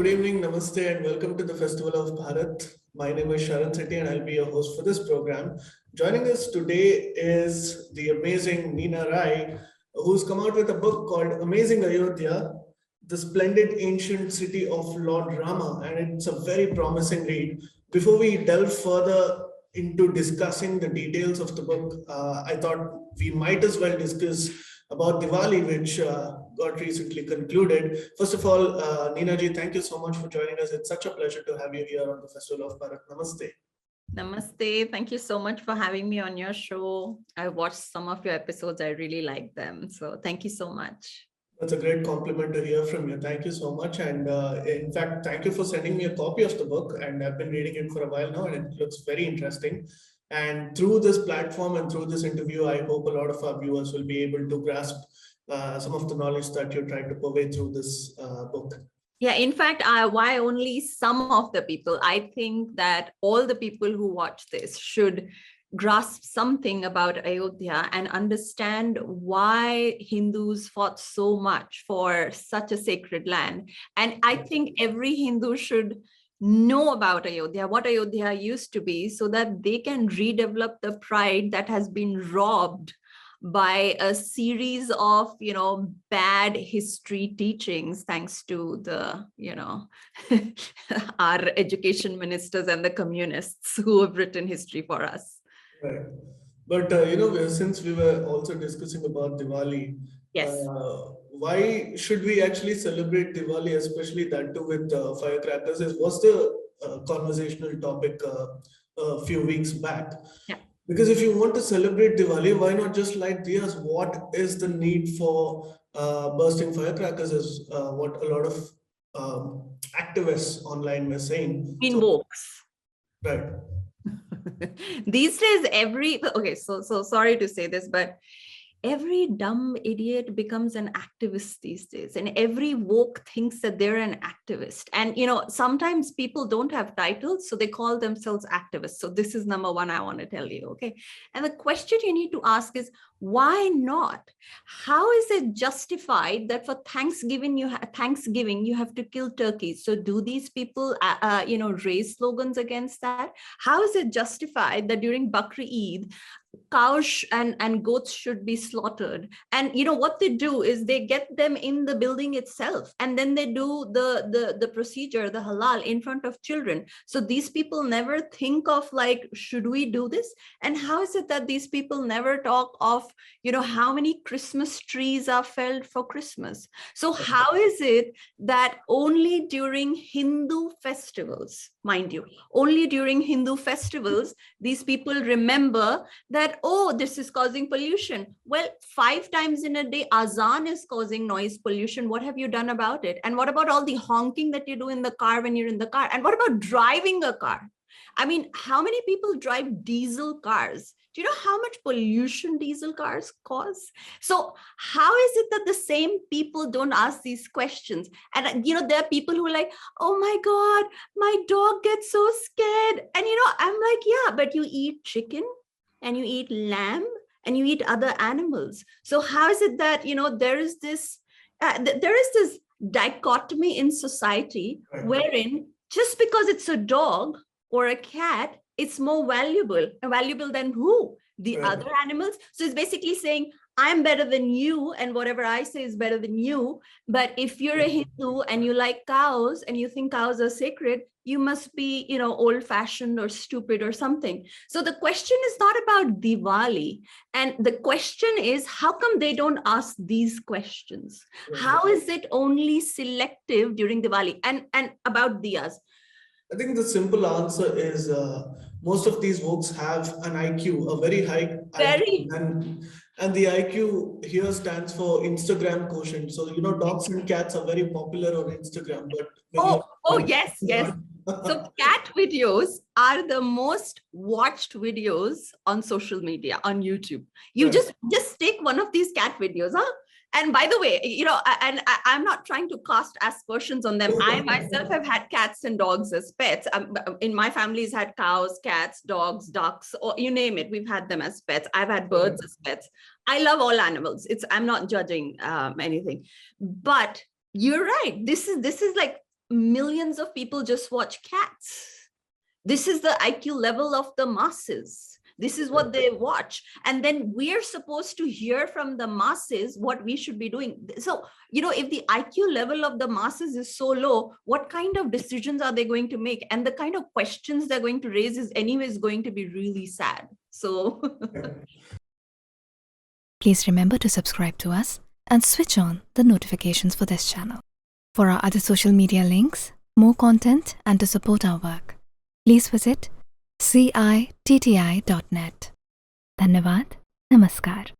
good evening, namaste, and welcome to the Festival of Bharat. My name is Sharan Sethi, and I'll be your host for this program. Joining us today is the amazing Neena Rai, who's come out with a book called Amazing Ayodhya, the splendid ancient city of Lord Rama, and it's a very promising read. Before we delve further into discussing the details of the book, I thought we might as well discuss about Diwali, which got recently concluded. First of all, Neena ji, thank you so much for joining us. It's such a pleasure to have you here on the Festival of Bharat. Namaste. Namaste. Thank you so much for having me on your show. I watched some of your episodes. I really like them. So thank you so much. That's a great compliment to hear from you. Thank you so much. And in fact, thank you for sending me a copy of the book. And I've been reading it for a while now, and it looks very interesting. And through this platform and through this interview, I hope a lot of our viewers will be able to grasp some of the knowledge that you're trying to purvey through this book. Yeah, in fact, why only some of the people? I think that all the people who watch this should grasp something about Ayodhya and understand why Hindus fought so much for such a sacred land. And I think every Hindu should know about Ayodhya, what Ayodhya used to be, so that they can redevelop the pride that has been robbed by a series of, bad history teachings, thanks to the, our education ministers and the communists who have written history for us. Right. But, since we were also discussing about Diwali, yes. Why should we actually celebrate Diwali, especially that too with firecrackers? Was the conversational topic a few weeks back. Yeah. Because if you want to celebrate Diwali, why not just light diyas? What is the need for bursting firecrackers is what a lot of activists online were saying. Invokes. Right. These days, okay, so sorry to say this, but every dumb idiot becomes an activist these days, and every woke thinks that they're an activist. And, sometimes people don't have titles, so they call themselves activists. So this is number one I want to tell you, okay? And the question you need to ask is, why not? How is it justified that for Thanksgiving you have to kill turkeys? So do these people, raise slogans against that? How is it justified that during Bakri Eid, cows and goats should be slaughtered? And what they do is they get them in the building itself, and then they do the procedure, the halal, in front of children. So these people never think of, like, should we do this? And how is it that these people never talk of how many Christmas trees are felled for Christmas? So how is it that only during Hindu festivals, mind you, only during Hindu festivals, these people remember that, oh, this is causing pollution? Well, 5 times in a day, Azaan is causing noise pollution. What have you done about it? And what about all the honking that you do in the car when you're in the car? And what about driving a car? I mean, how many people drive diesel cars? Do you know how much pollution diesel cars cause? So how is it that the same people don't ask these questions? And, there are people who are like, oh my God, my dog gets so scared. And, I'm like, yeah, but you eat chicken and you eat lamb and you eat other animals. So how is it that, there is this dichotomy in society wherein just because it's a dog or a cat, it's more valuable than who? The other animals. So it's basically saying, I'm better than you, and whatever I say is better than you. But if you're a Hindu and you like cows and you think cows are sacred, you must be, old-fashioned or stupid or something. So the question is not about Diwali. And the question is, how come they don't ask these questions? How is it only selective during Diwali? And about diyas? I think the simple answer is most of these books have an IQ, a very high IQ. And the IQ here stands for Instagram quotient. So, dogs and cats are very popular on Instagram. But yes. So cat videos are the most watched videos on social media, on YouTube. You just take one of these cat videos, huh? And by the way, I'm not trying to cast aspersions on them. I myself have had cats and dogs as pets. In my family's had cows, cats, dogs, ducks, or you name it. We've had them as pets. I've had birds as pets. I love all animals. I'm not judging anything. But you're right. This is like millions of people just watch cats. This is the IQ level of the masses. This is what they watch. And then we're supposed to hear from the masses what we should be doing. So, if the IQ level of the masses is so low, what kind of decisions are they going to make? And the kind of questions they're going to raise is anyways going to be really sad. So please remember to subscribe to us and switch on the notifications for this channel. For our other social media links, more content, and to support our work, please visit citti.net. Dhanyavad. Namaskar.